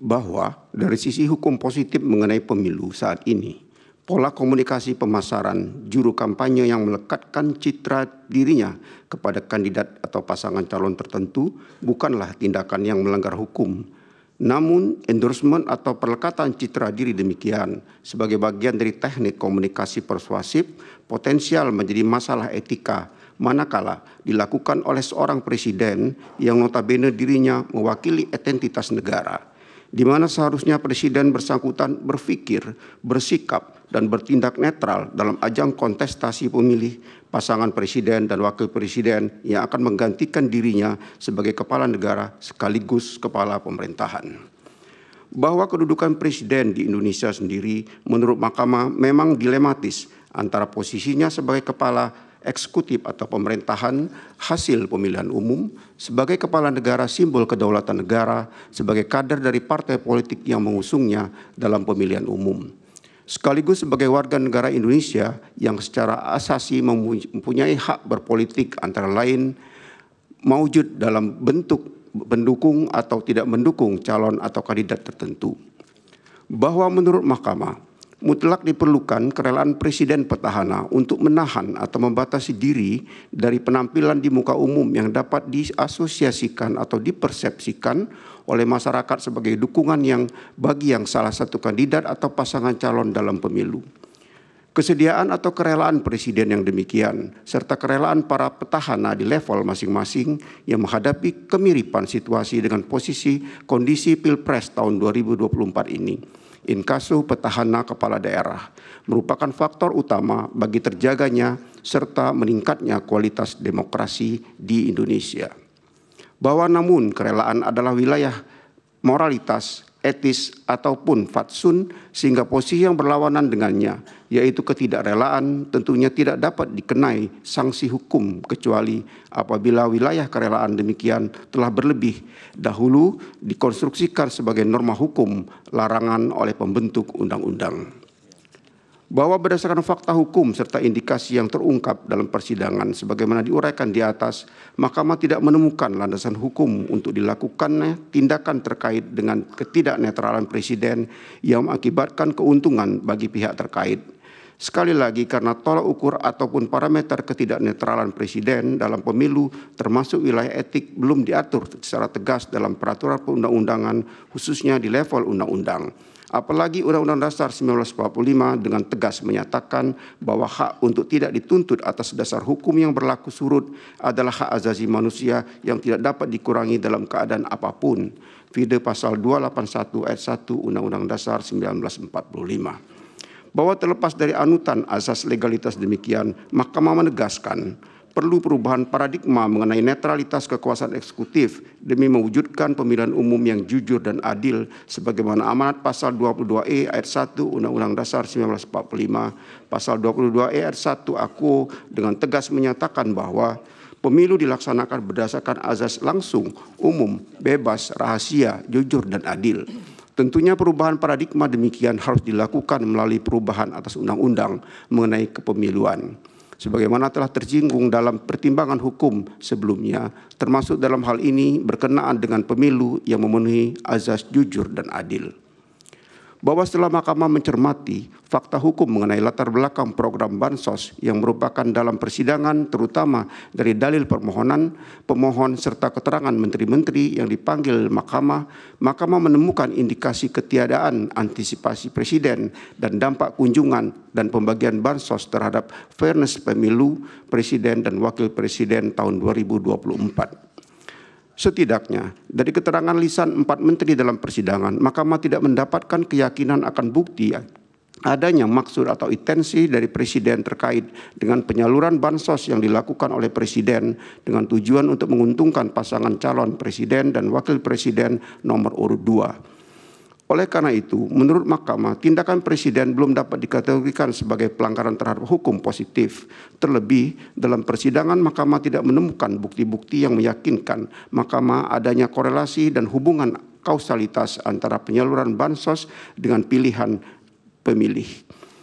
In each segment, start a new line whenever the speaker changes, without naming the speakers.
bahwa dari sisi hukum positif mengenai pemilu saat ini, pola komunikasi pemasaran juru kampanye yang melekatkan citra dirinya kepada kandidat atau pasangan calon tertentu bukanlah tindakan yang melanggar hukum. Namun, endorsement atau perlekatan citra diri demikian sebagai bagian dari teknik komunikasi persuasif potensial menjadi masalah etika manakala dilakukan oleh seorang presiden yang notabene dirinya mewakili identitas negara, di mana seharusnya presiden bersangkutan berpikir, bersikap, dan bertindak netral dalam ajang kontestasi pemilih pasangan presiden dan wakil presiden yang akan menggantikan dirinya sebagai kepala negara sekaligus kepala pemerintahan. Bahwa kedudukan presiden di Indonesia sendiri menurut Mahkamah memang dilematis antara posisinya sebagai kepala eksekutif atau pemerintahan hasil pemilihan umum, sebagai kepala negara simbol kedaulatan negara, sebagai kader dari partai politik yang mengusungnya dalam pemilihan umum, sekaligus sebagai warga negara Indonesia yang secara asasi mempunyai hak berpolitik antara lain maujud dalam bentuk mendukung atau tidak mendukung calon atau kandidat tertentu. Bahwa menurut Mahkamah, mutlak diperlukan kerelaan presiden petahana untuk menahan atau membatasi diri dari penampilan di muka umum yang dapat diasosiasikan atau dipersepsikan oleh masyarakat sebagai dukungan yang bagi yang salah satu kandidat atau pasangan calon dalam pemilu. Kesediaan atau kerelaan presiden yang demikian, serta kerelaan para petahana di level masing-masing yang menghadapi kemiripan situasi dengan posisi kondisi Pilpres tahun 2024 ini, inkasu petahana kepala daerah, merupakan faktor utama bagi terjaganya serta meningkatnya kualitas demokrasi di Indonesia. Bahwa namun kerelaan adalah wilayah moralitas, etis, ataupun fatsun sehingga posisi yang berlawanan dengannya, yaitu ketidakrelaan, tentunya tidak dapat dikenai sanksi hukum kecuali apabila wilayah kerelaan demikian telah berlebih dahulu dikonstruksikan sebagai norma hukum larangan oleh pembentuk undang-undang. Bahwa berdasarkan fakta hukum serta indikasi yang terungkap dalam persidangan sebagaimana diuraikan di atas, Mahkamah tidak menemukan landasan hukum untuk dilakukannya tindakan terkait dengan ketidaknetralan presiden yang mengakibatkan keuntungan bagi pihak terkait. Sekali lagi karena tolak ukur ataupun parameter ketidaknetralan presiden dalam pemilu termasuk wilayah etik belum diatur secara tegas dalam peraturan perundang-undangan khususnya di level undang-undang. Apalagi Undang-Undang Dasar 1945 dengan tegas menyatakan bahwa hak untuk tidak dituntut atas dasar hukum yang berlaku surut adalah hak asasi manusia yang tidak dapat dikurangi dalam keadaan apapun. Vide pasal 281 ayat 1 Undang-Undang Dasar 1945. Bahwa terlepas dari anutan asas legalitas demikian, Mahkamah menegaskan perlu perubahan paradigma mengenai netralitas kekuasaan eksekutif demi mewujudkan pemilihan umum yang jujur dan adil sebagaimana amanat pasal 22E ayat 1 Undang-Undang Dasar 1945, pasal 22E ayat 1 AKUO dengan tegas menyatakan bahwa pemilu dilaksanakan berdasarkan azas langsung, umum, bebas, rahasia, jujur, dan adil. Tentunya perubahan paradigma demikian harus dilakukan melalui perubahan atas undang-undang mengenai kepemiluan, sebagaimana telah tersinggung dalam pertimbangan hukum sebelumnya, termasuk dalam hal ini berkenaan dengan pemilu yang memenuhi azas jujur dan adil. Bahwa setelah Mahkamah mencermati fakta hukum mengenai latar belakang program Bansos yang merupakan dalam persidangan terutama dari dalil permohonan, pemohon serta keterangan menteri-menteri yang dipanggil Mahkamah, Mahkamah menemukan indikasi ketiadaan antisipasi presiden dan dampak kunjungan dan pembagian Bansos terhadap fairness pemilu presiden dan wakil presiden tahun 2024. Setidaknya, dari keterangan lisan 4 menteri dalam persidangan, Mahkamah tidak mendapatkan keyakinan akan bukti adanya maksud atau intensi dari presiden terkait dengan penyaluran bansos yang dilakukan oleh presiden dengan tujuan untuk menguntungkan pasangan calon presiden dan wakil presiden nomor urut 2. Oleh karena itu, menurut Mahkamah, tindakan presiden belum dapat dikategorikan sebagai pelanggaran terhadap hukum positif. Terlebih, dalam persidangan Mahkamah tidak menemukan bukti-bukti yang meyakinkan Mahkamah adanya korelasi dan hubungan kausalitas antara penyaluran bansos dengan pilihan pemilih.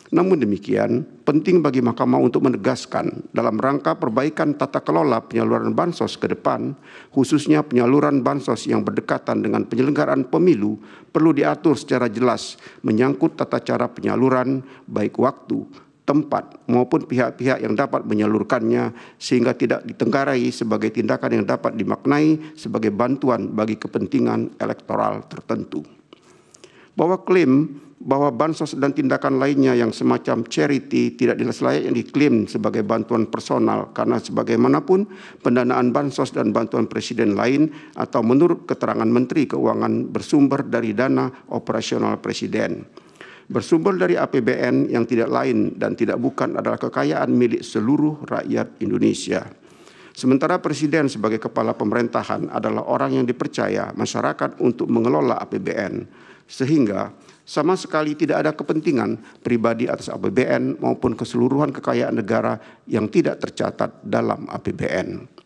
Namun demikian, penting bagi Mahkamah untuk menegaskan dalam rangka perbaikan tata kelola penyaluran bansos ke depan, khususnya penyaluran bansos yang berdekatan dengan penyelenggaraan pemilu, perlu diatur secara jelas menyangkut tata cara penyaluran, baik waktu, tempat, maupun pihak-pihak yang dapat menyalurkannya, sehingga tidak ditenggarai sebagai tindakan yang dapat dimaknai sebagai bantuan bagi kepentingan elektoral tertentu. Bahwa klaim bahwa bansos dan tindakan lainnya yang semacam charity tidak selayaknya diklaim sebagai bantuan personal karena sebagaimanapun pendanaan bansos dan bantuan presiden lain atau menurut keterangan Menteri Keuangan bersumber dari dana operasional presiden. Bersumber dari APBN yang tidak lain dan tidak bukan adalah kekayaan milik seluruh rakyat Indonesia. Sementara Presiden sebagai kepala pemerintahan adalah orang yang dipercaya masyarakat untuk mengelola APBN, sehingga sama sekali tidak ada kepentingan pribadi atas APBN maupun keseluruhan kekayaan negara yang tidak tercatat dalam APBN.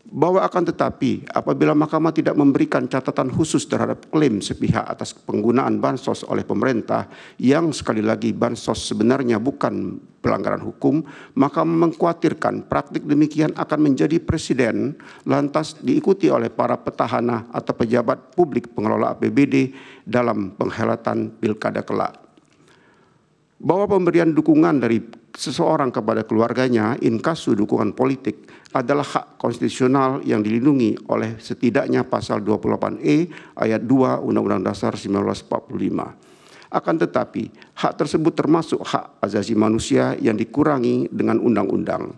Bahwa akan tetapi apabila Mahkamah tidak memberikan catatan khusus terhadap klaim sepihak atas penggunaan bansos oleh pemerintah yang sekali lagi bansos sebenarnya bukan pelanggaran hukum, Mahkamah mengkhawatirkan praktik demikian akan menjadi presiden lantas diikuti oleh para petahana atau pejabat publik pengelola APBD dalam penghelatan pilkada kelak. Bahwa pemberian dukungan dari seseorang kepada keluarganya inkasu dukungan politik adalah hak konstitusional yang dilindungi oleh setidaknya pasal 28E ayat 2 Undang-Undang Dasar 1945. Akan tetapi, hak tersebut termasuk hak asasi manusia yang dikurangi dengan undang-undang.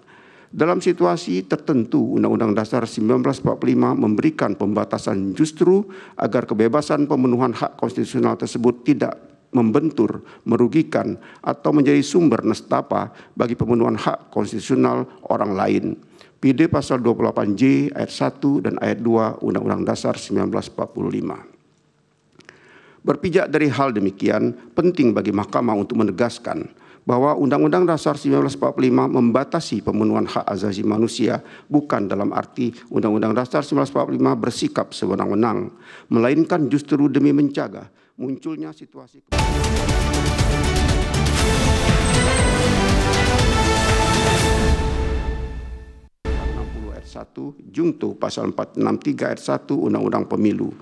Dalam situasi tertentu, Undang-Undang Dasar 1945 memberikan pembatasan justru agar kebebasan pemenuhan hak konstitusional tersebut tidak membentur, merugikan, atau menjadi sumber nestapa bagi pemenuhan hak konstitusional orang lain. PD pasal 28J ayat 1 dan ayat 2 Undang-Undang Dasar 1945. Berpijak dari hal demikian, penting bagi Mahkamah untuk menegaskan bahwa Undang-Undang Dasar 1945 membatasi pemenuhan hak asasi manusia bukan dalam arti Undang-Undang Dasar 1945 bersikap sewenang-wenang, melainkan justru demi mencegah munculnya situasi ayat 1 Jungto pasal 463 ayat 1 Undang-Undang Pemilu.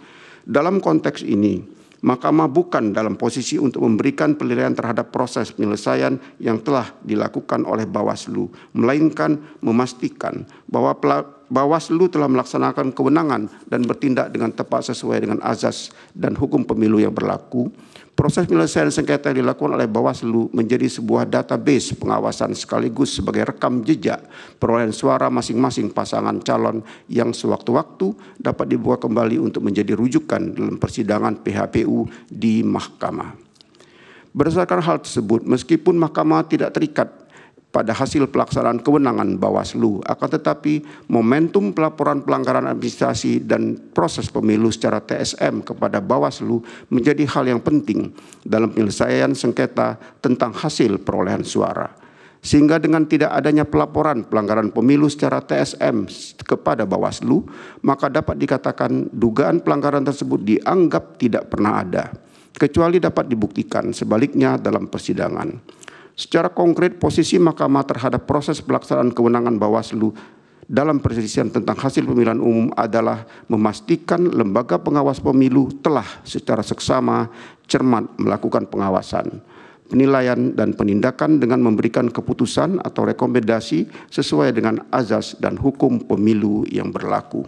Dalam konteks ini, Mahkamah bukan dalam posisi untuk memberikan penilaian terhadap proses penyelesaian yang telah dilakukan oleh Bawaslu, melainkan memastikan bahwa Bawaslu telah melaksanakan kewenangan dan bertindak dengan tepat sesuai dengan azas dan hukum pemilu yang berlaku. Proses penyelesaian sengketa yang dilakukan oleh Bawaslu menjadi sebuah database pengawasan sekaligus sebagai rekam jejak perolehan suara masing-masing pasangan calon yang sewaktu-waktu dapat dibuka kembali untuk menjadi rujukan dalam persidangan PHPU di Mahkamah. Berdasarkan hal tersebut, meskipun Mahkamah tidak terikat pada hasil pelaksanaan kewenangan Bawaslu, akan tetapi momentum pelaporan pelanggaran administrasi dan proses pemilu secara TSM kepada Bawaslu menjadi hal yang penting dalam penyelesaian sengketa tentang hasil perolehan suara. Sehingga dengan tidak adanya pelaporan pelanggaran pemilu secara TSM kepada Bawaslu, maka dapat dikatakan dugaan pelanggaran tersebut dianggap tidak pernah ada, kecuali dapat dibuktikan sebaliknya dalam persidangan. Secara konkret, posisi Mahkamah terhadap proses pelaksanaan kewenangan Bawaslu dalam perselisihan tentang hasil pemilihan umum adalah memastikan lembaga pengawas pemilu telah secara seksama cermat melakukan pengawasan, penilaian, dan penindakan dengan memberikan keputusan atau rekomendasi sesuai dengan azas dan hukum pemilu yang berlaku.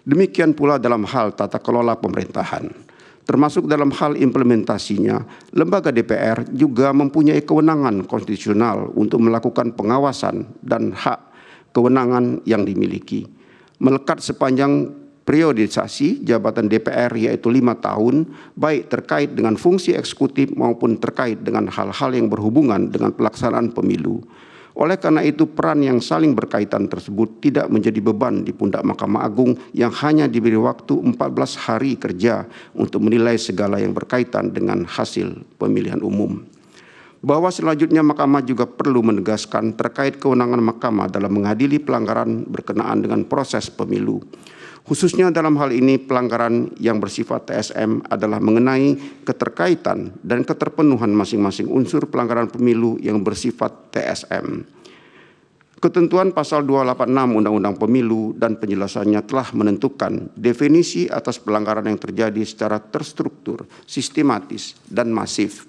Demikian pula dalam hal tata kelola pemerintahan. Termasuk dalam hal implementasinya, lembaga DPR juga mempunyai kewenangan konstitusional untuk melakukan pengawasan dan hak kewenangan yang dimiliki. Melekat sepanjang periodisasi jabatan DPR yaitu 5 tahun, baik terkait dengan fungsi eksekutif maupun terkait dengan hal-hal yang berhubungan dengan pelaksanaan pemilu. Oleh karena itu, peran yang saling berkaitan tersebut tidak menjadi beban di pundak Mahkamah Agung yang hanya diberi waktu 14 hari kerja untuk menilai segala yang berkaitan dengan hasil pemilihan umum. Bahwa selanjutnya Mahkamah juga perlu menegaskan terkait kewenangan Mahkamah dalam mengadili pelanggaran berkenaan dengan proses pemilu. Khususnya dalam hal ini pelanggaran yang bersifat TSM adalah mengenai keterkaitan dan keterpenuhan masing-masing unsur pelanggaran pemilu yang bersifat TSM. Ketentuan pasal 286 Undang-Undang Pemilu dan penjelasannya telah menentukan definisi atas pelanggaran yang terjadi secara terstruktur, sistematis, dan masif.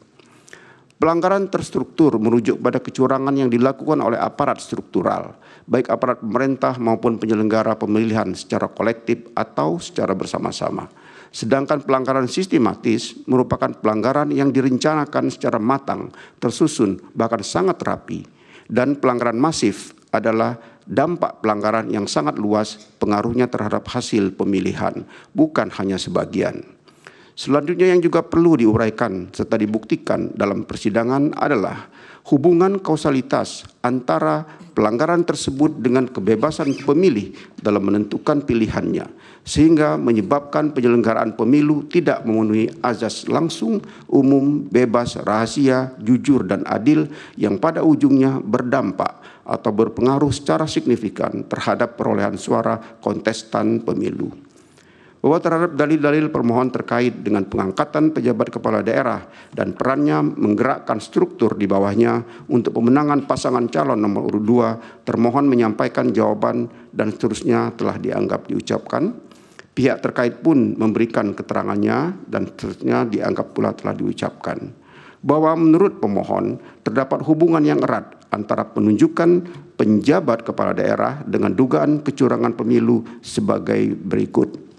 Pelanggaran terstruktur merujuk pada kecurangan yang dilakukan oleh aparat struktural, baik aparat pemerintah maupun penyelenggara pemilihan secara kolektif atau secara bersama-sama. Sedangkan pelanggaran sistematis merupakan pelanggaran yang direncanakan secara matang, tersusun, bahkan sangat rapi. Dan pelanggaran masif adalah dampak pelanggaran yang sangat luas pengaruhnya terhadap hasil pemilihan, bukan hanya sebagian. Selanjutnya yang juga perlu diuraikan serta dibuktikan dalam persidangan adalah hubungan kausalitas antara pelanggaran tersebut dengan kebebasan pemilih dalam menentukan pilihannya, sehingga menyebabkan penyelenggaraan pemilu tidak memenuhi azas langsung, umum, bebas, rahasia, jujur, dan adil yang pada ujungnya berdampak atau berpengaruh secara signifikan terhadap perolehan suara kontestan pemilu. Bahwa terhadap dalil-dalil permohon terkait dengan pengangkatan pejabat kepala daerah dan perannya menggerakkan struktur di bawahnya untuk pemenangan pasangan calon nomor urut 2, termohon menyampaikan jawaban dan seterusnya telah dianggap diucapkan. Pihak terkait pun memberikan keterangannya dan seterusnya dianggap pula telah diucapkan. Bahwa menurut pemohon terdapat hubungan yang erat antara penunjukan penjabat kepala daerah dengan dugaan kecurangan pemilu sebagai berikut.